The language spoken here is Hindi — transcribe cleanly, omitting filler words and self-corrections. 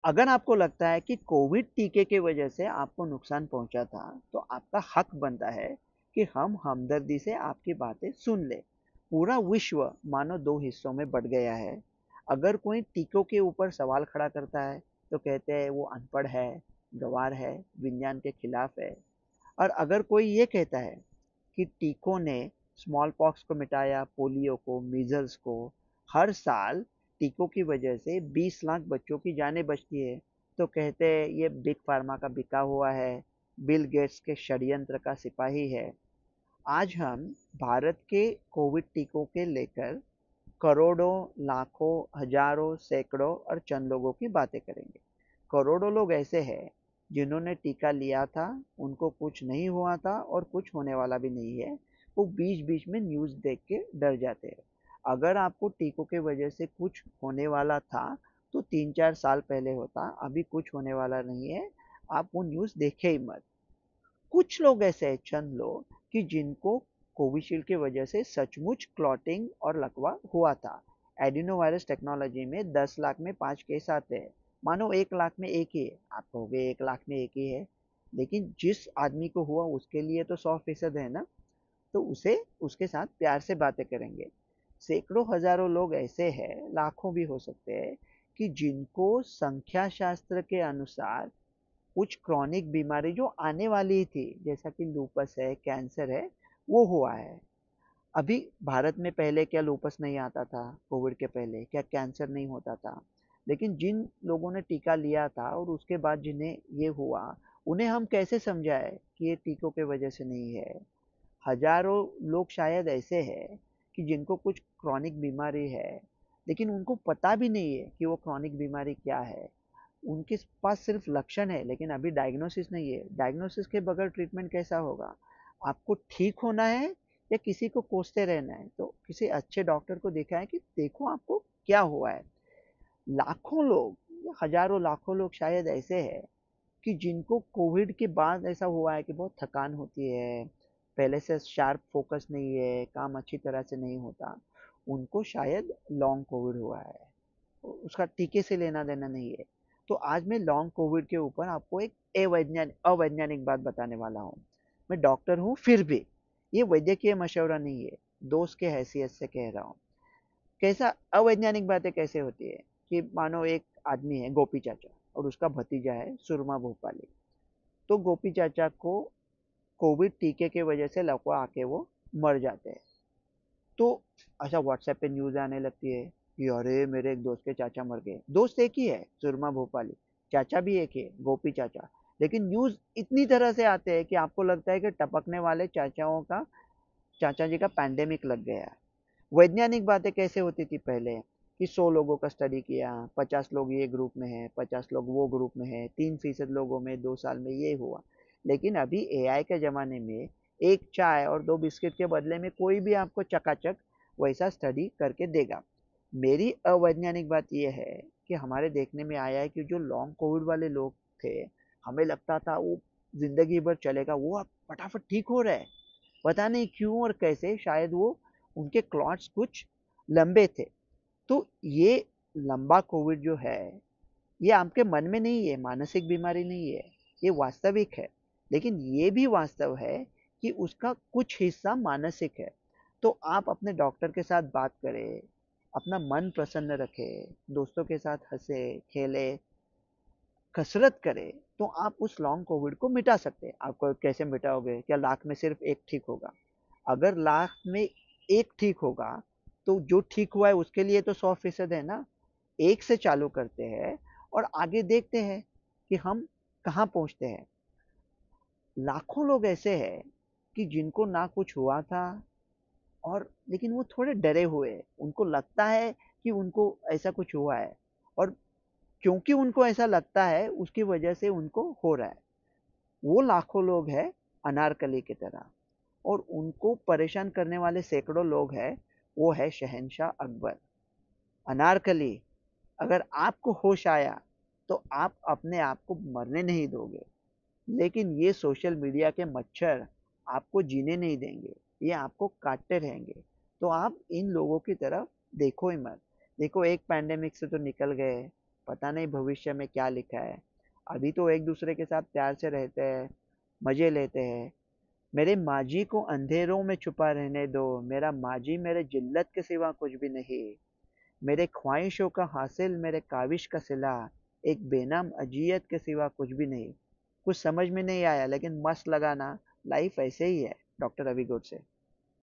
अगर आपको लगता है कि कोविड टीके की वजह से आपको नुकसान पहुंचा था, तो आपका हक बनता है कि हम हमदर्दी से आपकी बातें सुन ले। पूरा विश्व मानो दो हिस्सों में बट गया है। अगर कोई टीकों के ऊपर सवाल खड़ा करता है, तो कहते हैं वो अनपढ़ है, गंवार है, विज्ञान के खिलाफ है। और अगर कोई ये कहता है कि टीकों ने स्मॉल पॉक्स को मिटाया, पोलियो को, मीजल्स को, हर साल टीकों की वजह से 20 लाख बच्चों की जानें बचती है, तो कहते हैं ये बिग फार्मा का बिका हुआ है, बिल गेट्स के षड्यंत्र का सिपाही है। आज हम भारत के कोविड टीकों के लेकर करोड़ों, लाखों, हजारों, सैकड़ों और चंद लोगों की बातें करेंगे। करोड़ों लोग ऐसे हैं जिन्होंने टीका लिया था, उनको कुछ नहीं हुआ था और कुछ होने वाला भी नहीं है। वो बीच बीच में न्यूज़ देख के डर जाते हैं। अगर आपको टीकों के वजह से कुछ होने वाला था, तो 3-4 साल पहले होता। अभी कुछ होने वाला नहीं है, आप वो न्यूज़ देखे ही मत। कुछ लोग ऐसे हैं, चंद लोग, कि जिनको कोविशील्ड की वजह से सचमुच क्लॉटिंग और लकवा हुआ था। एडिनोवायरस टेक्नोलॉजी में 10 लाख में 5 केस आते हैं। मानो 1 लाख में एक ही है, आप कहोगे 1 लाख में एक ही है, लेकिन जिस आदमी को हुआ उसके लिए तो 100% है ना। तो उसे उसके साथ प्यार से बातें करेंगे। सैकड़ों हजारों लोग ऐसे हैं, लाखों भी हो सकते हैं, कि जिनको संख्या शास्त्र के अनुसार कुछ क्रॉनिक बीमारी जो आने वाली थी, जैसा कि लूपस है, कैंसर है, वो हुआ है। अभी भारत में पहले क्या लूपस नहीं आता था? कोविड के पहले क्या कैंसर नहीं होता था? लेकिन जिन लोगों ने टीका लिया था और उसके बाद जिन्हें ये हुआ, उन्हें हम कैसे समझाएं कि ये टीकों के वजह से नहीं है। हजारों लोग शायद ऐसे हैं कि जिनको कुछ क्रॉनिक बीमारी है, लेकिन उनको पता भी नहीं है कि वो क्रॉनिक बीमारी क्या है। उनके पास सिर्फ लक्षण है, लेकिन अभी डायग्नोसिस नहीं है। डायग्नोसिस के बगैर ट्रीटमेंट कैसा होगा? आपको ठीक होना है या किसी को कोसते रहना है? तो किसी अच्छे डॉक्टर को दिखाएं कि देखो आपको क्या हुआ है। लाखों लोग या हजारों लाखों लोग शायद ऐसे हैं कि जिनको कोविड के बाद ऐसा हुआ है कि बहुत थकान होती है, पहले से शार्प फोकस नहीं है, काम अच्छी तरह से नहीं होता। उनको शायद लॉन्ग कोविड हुआ है, उसका टीके से लेना देना नहीं है। तो आज मैं लॉन्ग कोविड के ऊपर आपको एक अवैज्ञानिक बात बताने वाला हूँ। मैं डॉक्टर हूँ, फिर भी ये वैद्यकीय मशवरा नहीं है, दोस्त के हैसियत से कह रहा हूँ। कैसा अवैज्ञानिक बातें कैसे होती है कि मानो एक आदमी है, गोपी चाचा, और उसका भतीजा है सुरमा भोपाली। तो गोपी चाचा को कोविड टीके के वजह से लकवा आके वो मर जाते हैं। तो अच्छा, व्हाट्सएप पे न्यूज़ आने लगती है कि अरे मेरे एक दोस्त के चाचा मर गए। दोस्त एक ही है, सुरमा भोपाली, चाचा भी एक ही है, गोपी चाचा। लेकिन न्यूज़ इतनी तरह से आते हैं कि आपको लगता है कि टपकने वाले चाचाओं का, चाचा जी का पैंडेमिक लग गया है। वैज्ञानिक बातें कैसे होती थी पहले कि 100 लोगों का स्टडी किया, 50 लोग ये ग्रुप में है, 50 लोग वो ग्रुप में है, 3% लोगों में 2 साल में ये हुआ। लेकिन अभी एआई के ज़माने में एक चाय और 2 बिस्किट के बदले में कोई भी आपको चकाचक वैसा स्टडी करके देगा। मेरी अवैज्ञानिक बात यह है कि हमारे देखने में आया है कि जो लॉन्ग कोविड वाले लोग थे, हमें लगता था वो जिंदगी भर चलेगा, वो अब फटाफट ठीक हो रहा है। पता नहीं क्यों और कैसे, शायद वो उनके क्लॉट्स कुछ लंबे थे। तो ये लंबा कोविड जो है, ये आपके मन में नहीं है, मानसिक बीमारी नहीं है, ये वास्तविक है। लेकिन ये भी वास्तव है कि उसका कुछ हिस्सा मानसिक है। तो आप अपने डॉक्टर के साथ बात करें, अपना मन प्रसन्न रखें, दोस्तों के साथ हंसे खेले, कसरत करें, तो आप उस लॉन्ग कोविड को मिटा सकते हैं। आपको कैसे मिटाओगे? क्या लाख में सिर्फ एक ठीक होगा? अगर लाख में एक ठीक होगा, तो जो ठीक हुआ है उसके लिए तो 100% है ना। एक से चालू करते हैं और आगे देखते हैं कि हम कहाँ पहुँचते हैं। लाखों लोग ऐसे हैं कि जिनको ना कुछ हुआ था, और लेकिन वो थोड़े डरे हुए हैं। उनको लगता है कि उनको ऐसा कुछ हुआ है, और क्योंकि उनको ऐसा लगता है उसकी वजह से उनको हो रहा है। वो लाखों लोग हैं अनारकली की तरह, और उनको परेशान करने वाले सैकड़ों लोग हैं। वो है शहंशाह अकबर। अनारकली, अगर आपको होश आया तो आप अपने आप को मरने नहीं दोगे, लेकिन ये सोशल मीडिया के मच्छर आपको जीने नहीं देंगे, ये आपको काटते रहेंगे। तो आप इन लोगों की तरफ देखो ही मत। देखो, एक पैंडेमिक से तो निकल गए, पता नहीं भविष्य में क्या लिखा है। अभी तो एक दूसरे के साथ प्यार से रहते हैं, मजे लेते हैं। मेरे माजी को अंधेरों में छुपा रहने दो, मेरा माजी मेरे जिल्लत के सिवा कुछ भी नहीं। मेरे ख्वाहिशों का हासिल, मेरे काविश का सिला, एक बेनाम अजियत के सिवा कुछ भी नहीं। कुछ समझ में नहीं आया लेकिन मस्त लगा ना। लाइफ ऐसे ही है। डॉक्टर अभिगोट से।